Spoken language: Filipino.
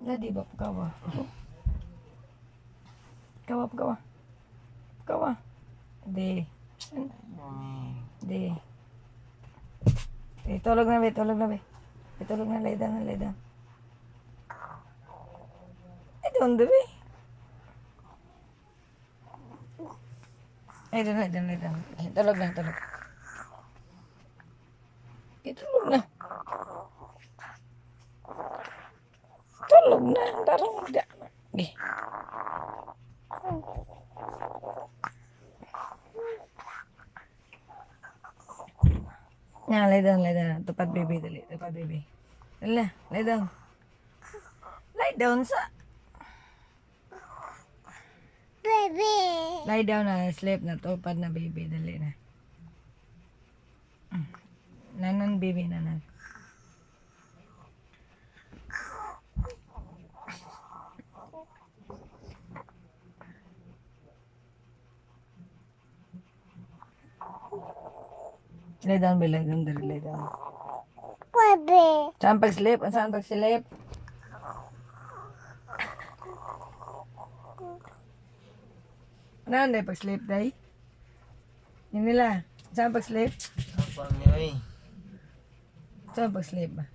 Ladi ba kawa? Kawa. Kawa. Di. Di. Tulog na, be. Tulog na, be. Tulog na, lay down, lay down. Doon, be. Lay down. Tulog na, tulog. Tulog na. Tulog na. Tarang hindi. Yan, lay down. Tupad, baby, dali. Tupad, baby. Dali na, lay down. Lay down sa... Baby! Lay down na, sleep na. Tupad na, baby, dali na. Nanan, baby, nanan. Lay down, be. Lay down, dali, lay down. Baby! Saan pag-sleep? Saan pag-sleep? Ano pag-sleep, day? Yun nila. Saan pag-sleep? Saan pag-sleep ba?